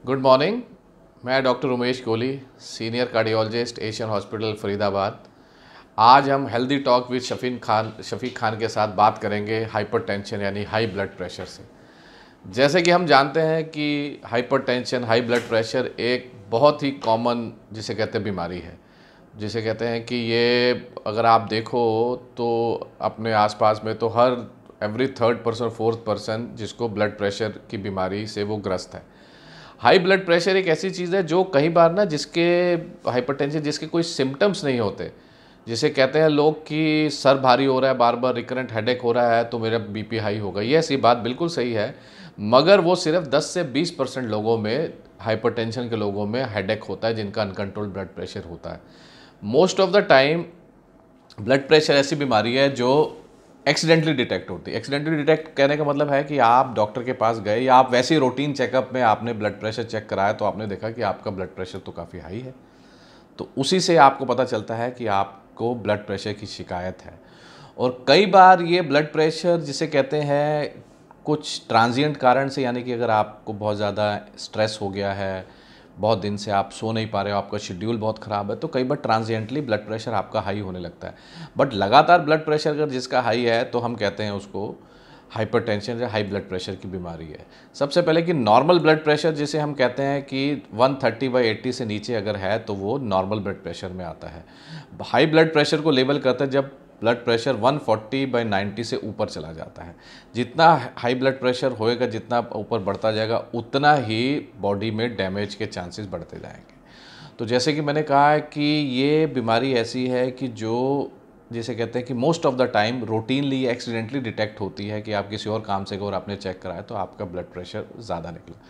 Good morning. मैं doctor Umesh Kohli, senior cardiologist, Asian hospital Faridabad. आज हम healthy talk with Shafiq Khan के साथ बात करेंगे हाइपरटेंशन यानी हाई ब्लड प्रेशर से। जैसे कि हम जानते हैं कि हाइपरटेंशन, हाई ब्लड प्रेशर एक बहुत ही कॉमन जिसे कहते हैं बीमारी है, जिसे कहते हैं कि ये अगर आप देखो तो अपने आसपास में तो हर every third person, fourth person जिसको ब्लड प्रेशर की बीमारी से वो ग्रस्त है। हाई ब्लड प्रेशर एक ऐसी चीज़ है जो कई बार ना, जिसके हाइपरटेंशन जिसके कोई सिम्टम्स नहीं होते, जिसे कहते हैं लोग कि सर भारी हो रहा है, बार बार रिकरेंट हेडेक हो रहा है तो मेरा बीपी हाई होगा। ये ऐसी बात बिल्कुल सही है, मगर वो सिर्फ 10 से 20% लोगों में, हाइपरटेंशन के लोगों में हेडेक होता है जिनका अनकंट्रोल्ड ब्लड प्रेशर होता है। Most of the time blood pressure ऐसी बीमारी है जो एक्सीडेंटली डिटेक्ट होती है। एक्सीडेंटली डिटेक्ट कहने का मतलब है कि आप डॉक्टर के पास गए या आप वैसे ही रूटीन चेकअप में आपने ब्लड प्रेशर चेक कराया तो आपने देखा कि आपका ब्लड प्रेशर तो काफ़ी हाई है, तो उसी से आपको पता चलता है कि आपको ब्लड प्रेशर की शिकायत है। और कई बार ये ब्लड प्रेशर जिसे कहते हैं कुछ ट्रांजिएंट कारण से, यानी कि अगर आपको बहुत ज़्यादा स्ट्रेस हो गया है, बहुत दिन से आप सो नहीं पा रहे हो, आपका शेड्यूल बहुत ख़राब है, तो कई बार ट्रांजिएंटली ब्लड प्रेशर आपका हाई होने लगता है। बट लगातार ब्लड प्रेशर अगर जिसका हाई है तो हम कहते हैं उसको हाइपरटेंशन या हाई ब्लड प्रेशर की बीमारी है। सबसे पहले कि नॉर्मल ब्लड प्रेशर जिसे हम कहते हैं कि 130/80 से नीचे अगर है तो वो नॉर्मल ब्लड प्रेशर में आता है। हाई ब्लड प्रेशर को लेबल करते हैं जब ब्लड प्रेशर 140/90 से ऊपर चला जाता है। जितना हाई ब्लड प्रेशर होएगा, जितना ऊपर बढ़ता जाएगा, उतना ही बॉडी में डैमेज के चांसेस बढ़ते जाएंगे। तो जैसे कि मैंने कहा है कि ये बीमारी ऐसी है कि जो जिसे कहते हैं कि most of the time routinely accidentally detect होती है कि आप किसी और काम से गए और आपने चेक कराया तो आपका ब्लड प्रेशर ज़्यादा निकला।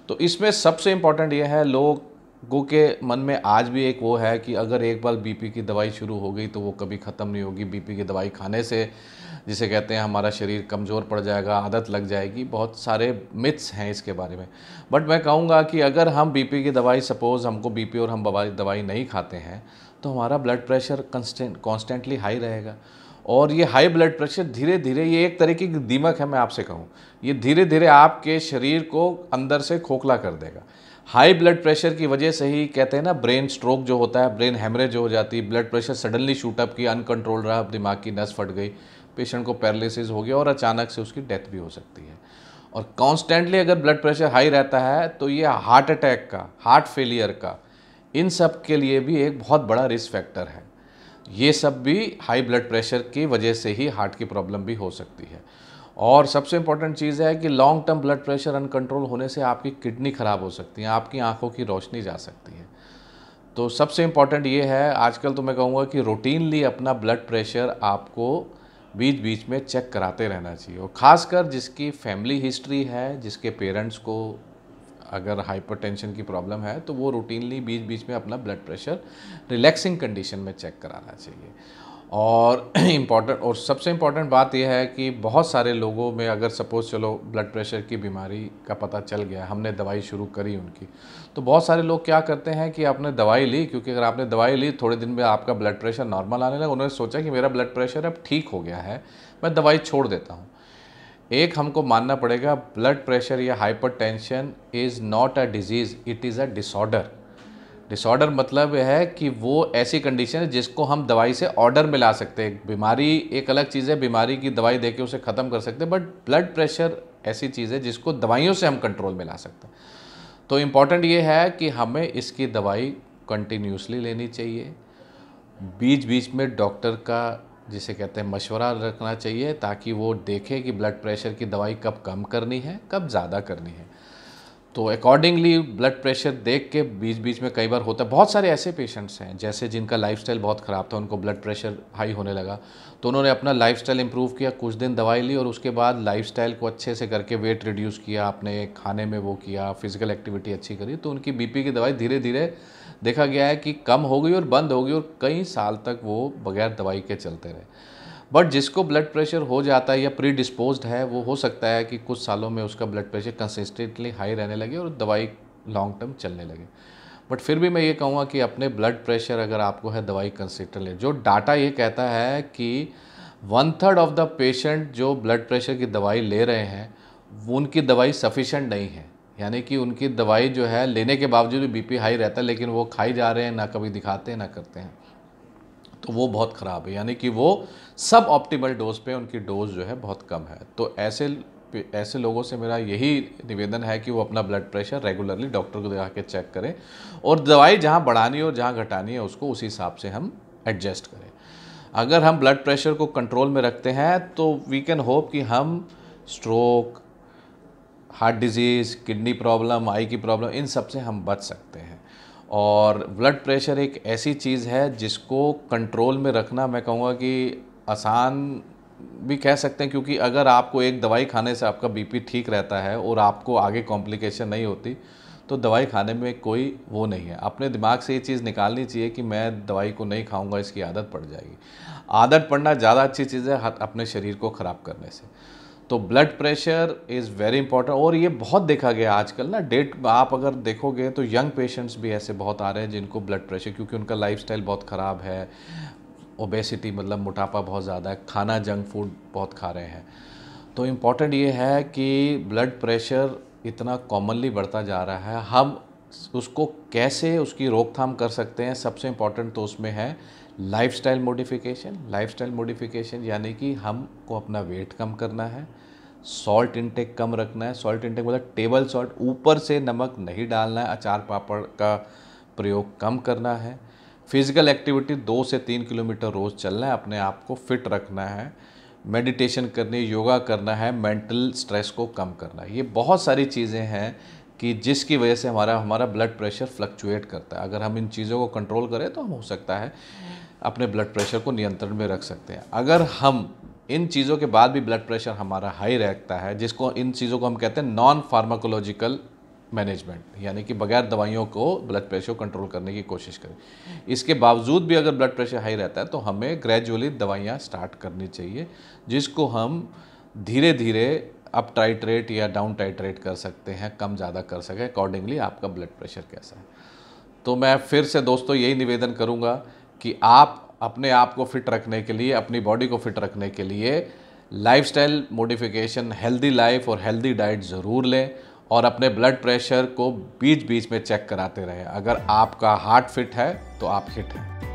तो इसमें सबसे इम्पॉर्टेंट ये है, लोगों के मन में आज भी एक वो है कि अगर एक बार बीपी की दवाई शुरू हो गई तो वो कभी ख़त्म नहीं होगी। बीपी की दवाई खाने से जिसे कहते हैं हमारा शरीर कमज़ोर पड़ जाएगा, आदत लग जाएगी। बहुत सारे मिथ्स हैं इसके बारे में। बट मैं कहूँगा कि अगर हम बीपी की दवाई, सपोज़ हमको बीपी और हम दवाई नहीं खाते हैं तो हमारा ब्लड प्रेशर कॉन्स्टेंटली हाई रहेगा। और ये हाई ब्लड प्रेशर धीरे धीरे, ये एक तरीके की दीमक है, मैं आपसे कहूँ, ये धीरे धीरे आपके शरीर को अंदर से खोखला कर देगा। हाई ब्लड प्रेशर की वजह से ही कहते हैं ना, ब्रेन स्ट्रोक जो होता है, ब्रेन हेमरेज हो जाती है, ब्लड प्रेशर सडनली शूटअप किया, अनकंट्रोल रहा, दिमाग की नस फट गई, पेशेंट को पैरालिसिस हो गया और अचानक से उसकी डेथ भी हो सकती है। और कॉन्स्टेंटली अगर ब्लड प्रेशर हाई रहता है तो ये हार्ट अटैक का, हार्ट फेलियर का, इन सब के लिए भी एक बहुत बड़ा रिस्क फैक्टर है। ये सब भी हाई ब्लड प्रेशर की वजह से ही हार्ट की प्रॉब्लम भी हो सकती है। और सबसे इम्पॉर्टेंट चीज़ है कि long term blood pressure uncontrol होने से आपकी किडनी ख़राब हो सकती है, आपकी आंखों की रोशनी जा सकती है। तो सबसे इम्पॉर्टेंट ये है, आजकल तो मैं कहूँगा कि रूटीनली अपना ब्लड प्रेशर आपको बीच बीच में चेक कराते रहना चाहिए। और ख़ासकर जिसकी फैमिली हिस्ट्री है, जिसके पेरेंट्स को अगर हाइपरटेंशन की प्रॉब्लम है तो वो रूटीनली बीच बीच में अपना ब्लड प्रेशर रिलैक्सिंग कंडीशन में चेक कराना चाहिए। और इम्पॉर्टेंट, और सबसे इम्पॉर्टेंट बात यह है कि बहुत सारे लोगों में अगर सपोज़ चलो ब्लड प्रेशर की बीमारी का पता चल गया, हमने दवाई शुरू करी उनकी, तो बहुत सारे लोग क्या करते हैं कि आपने दवाई ली, क्योंकि अगर आपने दवाई ली थोड़े दिन में आपका ब्लड प्रेशर नॉर्मल आने लगा, उन्होंने सोचा कि मेरा ब्लड प्रेशर अब ठीक हो गया है, मैं दवाई छोड़ देता हूँ। एक हमको मानना पड़ेगा, ब्लड प्रेशर या hypertension is not a disease, it is a disorder. Disorder मतलब है कि वो ऐसी कंडीशन है जिसको हम दवाई से ऑर्डर में ला सकते हैं। बीमारी एक अलग चीज़ है, बीमारी की दवाई देके उसे ख़त्म कर सकते हैं, बट ब्लड प्रेशर ऐसी चीज़ है जिसको दवाइयों से हम कंट्रोल में ला सकते हैं। तो इम्पॉर्टेंट ये है कि हमें इसकी दवाई कंटिन्यूसली लेनी चाहिए, बीच बीच में डॉक्टर का जिसे कहते हैं मशवरा रखना चाहिए, ताकि वो देखे कि ब्लड प्रेशर की दवाई कब कम करनी है, कब ज़्यादा करनी है। तो अकॉर्डिंगली ब्लड प्रेशर देख के बीच बीच में कई बार होता है। बहुत सारे ऐसे पेशेंट्स हैं जैसे जिनका लाइफस्टाइल बहुत ख़राब था, उनको ब्लड प्रेशर हाई होने लगा, तो उन्होंने अपना लाइफस्टाइल इंप्रूव किया, कुछ दिन दवाई ली और उसके बाद लाइफस्टाइल को अच्छे से करके वेट रिड्यूस किया, अपने खाने में वो किया, फिजिकल एक्टिविटी अच्छी करी, तो उनकी बीपी की दवाई धीरे धीरे देखा गया है कि कम हो गई और बंद हो गई, और कई साल तक वो बगैर दवाई के चलते रहे। बट जिसको ब्लड प्रेशर हो जाता है या प्री डिस्पोज्ड है, वो हो सकता है कि कुछ सालों में उसका ब्लड प्रेशर कंसिस्टेंटली हाई रहने लगे और दवाई लॉन्ग टर्म चलने लगे। बट फिर भी मैं ये कहूँगा कि अपने ब्लड प्रेशर अगर आपको है, दवाई कंसिस्टेंट लें। जो डाटा ये कहता है कि 1/3 ऑफ द पेशेंट जो ब्लड प्रेशर की दवाई ले रहे हैं, वो उनकी दवाई सफिशेंट नहीं है। यानी कि उनकी दवाई जो है लेने के बावजूद भी बीपी हाई रहता है, लेकिन वो खाई जा रहे हैं, ना कभी दिखाते हैं ना करते हैं, तो वो बहुत ख़राब है। यानी कि वो सब ऑप्टिमल डोज पे उनकी डोज जो है बहुत कम है। तो ऐसे लोगों से मेरा यही निवेदन है कि वो अपना ब्लड प्रेशर रेगुलरली डॉक्टर को दिखा के चेक करें, और दवाई जहाँ बढ़ानी हो जहाँ घटानी है उसको उसी हिसाब से हम एडजस्ट करें। अगर हम ब्लड प्रेशर को कंट्रोल में रखते हैं तो वी कैन होप कि हम stroke, heart disease, kidney problem, eye की प्रॉब्लम, इन सब से हम बच सकते हैं। और ब्लड प्रेशर एक ऐसी चीज़ है जिसको कंट्रोल में रखना मैं कहूँगा कि आसान भी कह सकते हैं, क्योंकि अगर आपको एक दवाई खाने से आपका बीपी ठीक रहता है और आपको आगे कॉम्प्लिकेशन नहीं होती, तो दवाई खाने में कोई वो नहीं है। अपने दिमाग से ये चीज़ निकालनी चाहिए कि मैं दवाई को नहीं खाऊंगा, इसकी आदत पड़ जाएगी। आदत पड़ना ज़्यादा अच्छी चीज़ है अपने शरीर को ख़राब करने से। तो blood pressure is very important, और ये बहुत देखा गया आजकल ना, आप अगर देखोगे तो यंग पेशेंट्स भी ऐसे बहुत आ रहे हैं जिनको ब्लड प्रेशर, क्योंकि उनका लाइफस्टाइल बहुत ख़राब है, ओबेसिटी मतलब मोटापा बहुत ज़्यादा है, खाना जंक फूड बहुत खा रहे हैं। तो इम्पॉर्टेंट ये है कि ब्लड प्रेशर इतना कॉमनली बढ़ता जा रहा है, हम उसको कैसे उसकी रोकथाम कर सकते हैं। सबसे इम्पॉर्टेंट तो उसमें है लाइफस्टाइल मॉडिफिकेशन, यानी कि हमको अपना वेट कम करना है, सॉल्ट इंटेक कम रखना है। सॉल्ट इंटेक मतलब टेबल सॉल्ट, ऊपर से नमक नहीं डालना है, अचार पापड़ का प्रयोग कम करना है। फिज़िकल एक्टिविटी 2 से 3 किलोमीटर रोज़ चलना है, अपने आप को फिट रखना है, मेडिटेशन करनी, योगा करना है, मेंटल स्ट्रेस को कम करना है। ये बहुत सारी चीज़ें हैं कि जिसकी वजह से हमारा ब्लड प्रेशर फ्लक्चुएट करता है। अगर हम इन चीज़ों को कंट्रोल करें तो हम हो सकता है अपने ब्लड प्रेशर को नियंत्रण में रख सकते हैं। अगर हम इन चीज़ों के बाद भी ब्लड प्रेशर हमारा हाई रहता है, इन चीज़ों को हम कहते हैं नॉन फार्माकोलॉजिकल मैनेजमेंट, यानी कि बगैर दवाइयों को ब्लड प्रेशर को कंट्रोल करने की कोशिश करें। इसके बावजूद भी अगर ब्लड प्रेशर हाई रहता है तो हमें ग्रेजुअली दवाइयाँ स्टार्ट करनी चाहिए, जिसको हम धीरे धीरे अप टाइट्रेट या डाउन टाइट्रेट कर सकते हैं, कम ज़्यादा कर सकें अकॉर्डिंगली आपका ब्लड प्रेशर कैसा है। तो मैं फिर से दोस्तों यही निवेदन करूँगा कि आप अपने आप को फिट रखने के लिए, अपनी बॉडी को फिट रखने के लिए लाइफस्टाइल मॉडिफिकेशन, हेल्दी लाइफ और हेल्दी डाइट ज़रूर लें, और अपने ब्लड प्रेशर को बीच बीच में चेक कराते रहें। अगर आपका हार्ट फिट है तो आप हिट हैं।